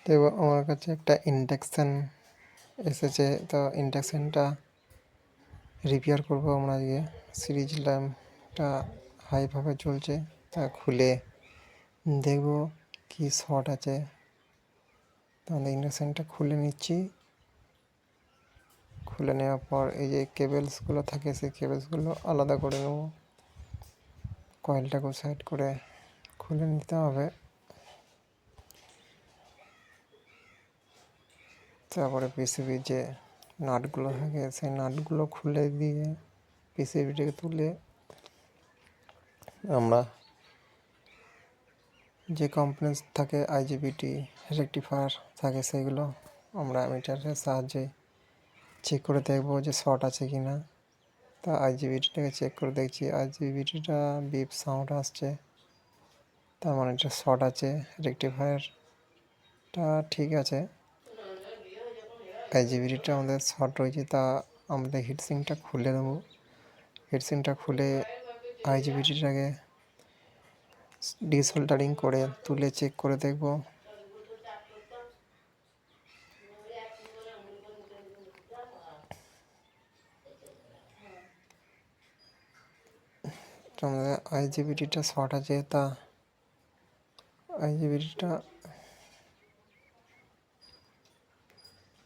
তো আমার কাছে একটা ইন্ডাকশান এসেছে, তো ইন্ডাকশানটা রিপেয়ার করবো আমরা আজকে। সিরিজ ল্যাম্পটা হাইভাবে চলছে, তা খুলে দেখবো কি শর্ট আছে। তাহলে ইন্ডাকশানটা খুলে নিচ্ছি। খুলে নেওয়ার পর এই যে কেবেলসগুলো থাকে, সেই কেবেলসগুলো আলাদা করে নেব। কয়েলটাকে সাইড করে খুলে নিতে হবে। তারপরে পিসিবির যে নাটগুলো থাকে, সেই নাটগুলো খুলে দিয়ে পিসিবিটাকে তুলে আমরা যে কম্পোনেন্টস থাকে আইজিবিটি রেকটিফায়ার থাকে, সেগুলো আমরা মিটারের সাহায্যে চেক করে দেখবো যে শর্ট আছে কি না। তা আইজিবিটিটাকে চেক করে দেখছি, আইজিবিটিটা বিপ সাউন্ড আসছে, তার মানে এটা শর্ট আছে। রেকটিফায়ারটা ঠিক আছে, আইজিবিটিটা আমাদের শর্ট রয়েছে। তা আমাদের হিটসিংটা খুলে দেবো। হিটসিংটা খুলে আইজিবিটিটাকে ডিসোল্ডারিং করে তুলে চেক করে দেখব। তো আমাদের আইজিবিটিটা শর্ট আছে, তা আইজিবিটিটা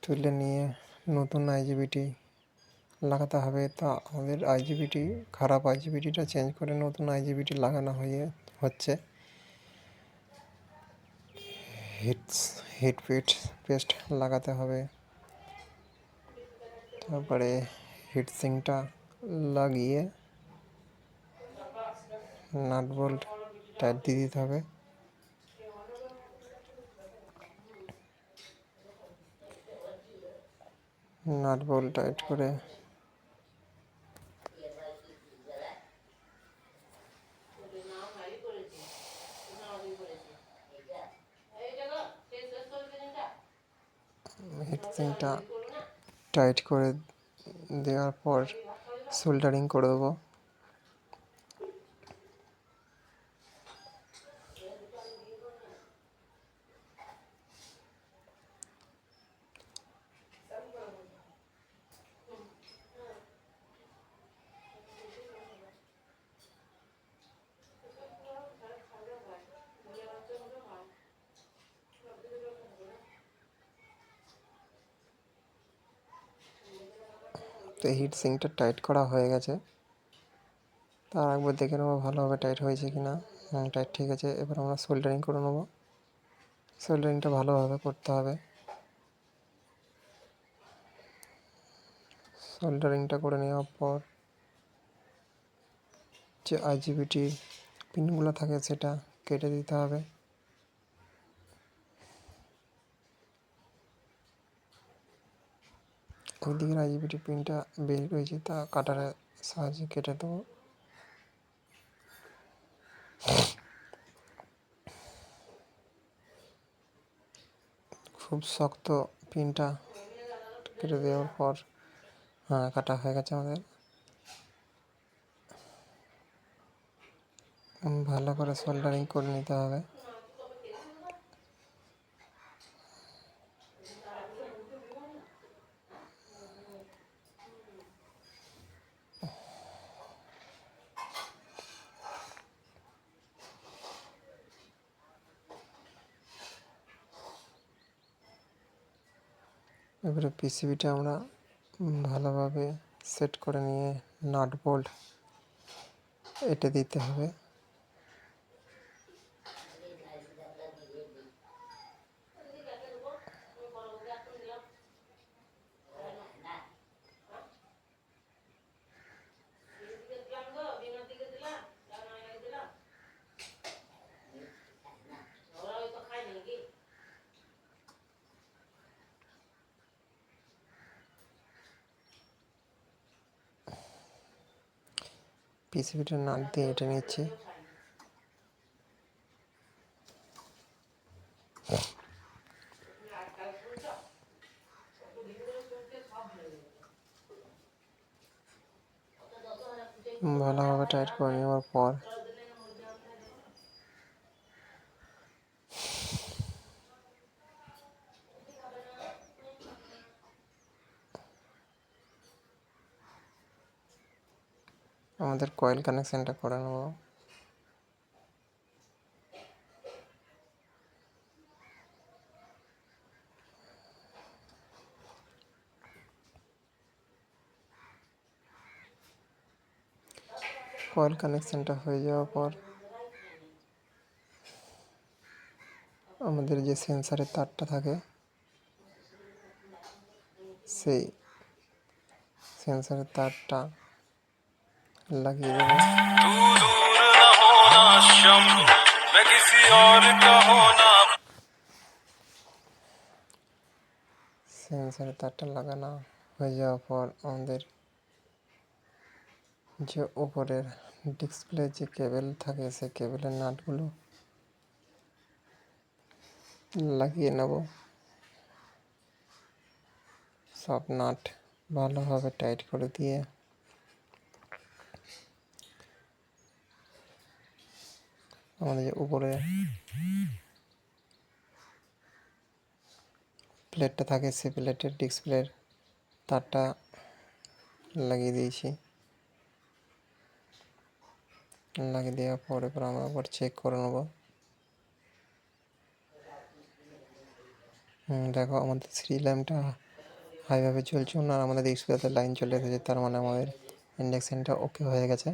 তুলে নিয়ে নতুন আইজিবিটি লাগাতে হবে। তা আমাদের আইজিবিটি খারাপ, আইজিবিটিটা চেঞ্জ করে নতুন আইজিবিটি লাগানো হচ্ছে। হিট পেস্ট লাগাতে হবে। তারপরে হিটসিংটা লাগিয়ে নাট বোল্ট টাইট দিয়ে দিতে হবে। নাট বোল্ট টাইট করে হিটসিংটা টাইট করে দেওয়ার পর সোল্ডারিং করে দেবো। তো হিটসিংটা টাইট করা হয়ে গেছে, তার একবার দেখে নেবো ভালোভাবে টাইট হয়েছে কি না। টাইট ঠিক আছে। এবার আমরা সোল্ডারিং করে নেবো। সোল্ডারিংটা ভালোভাবে করতে হবে। সোল্ডারিংটা করে নেওয়ার পর যে আইজিবিটি পিনগুলো থাকে সেটা কেটে দিতে হবে। ওই দিকের আইজিবিটি পিনটা বেরিয়ে রয়েছে, তা কাটারের সাহায্যে কেটে দেবো। খুব শক্ত পিনটা কেটে দেওয়ার পর কাটা হয়ে গেছে আমাদের। ভালো করে সোল্ডারিং করে নিতে হবে। এবারে পিসিবিটা আমরা ভালোভাবে সেট করে নিয়ে নাট বোল্ট এঁটে দিতে হবে। পিসিবিটা নাট দিয়ে এঁটে নিচ্ছি। ভালোভাবে টাইট করে নেওয়ার পর আমাদের কয়েল কানেকশানটা করে নেব। কয়েল কানেকশানটা হয়ে যাওয়ার পর আমাদের যে সেন্সারের তারটা থাকে সেই সেন্সারের তারটা লাগিয়ে দেব। সেন্সারের তারটা লাগানো হয়ে যাওয়ার পর আমাদের যে উপরের ডিসপ্লে যে কেবল থাকে সেই কেবলের নাটগুলো লাগিয়ে নেব। সব নাট ভালোভাবে টাইট করে দিয়ে আমাদের যে উপরে প্লেটটা থাকে সেই প্লেটের ডিসপ্লের তারটা লাগিয়ে দিয়েছি। লাগিয়ে দেওয়ার পরে আমরা আবার চেক করে নেব। দেখো আমাদের থ্রি ল্যাম্পটা হাইভাবে চলছে না, আমাদের ডিসপ্লেতে লাইন চলে এসেছে, তার মানে আমাদের ইন্ডাকশানটা ওকে হয়ে গেছে।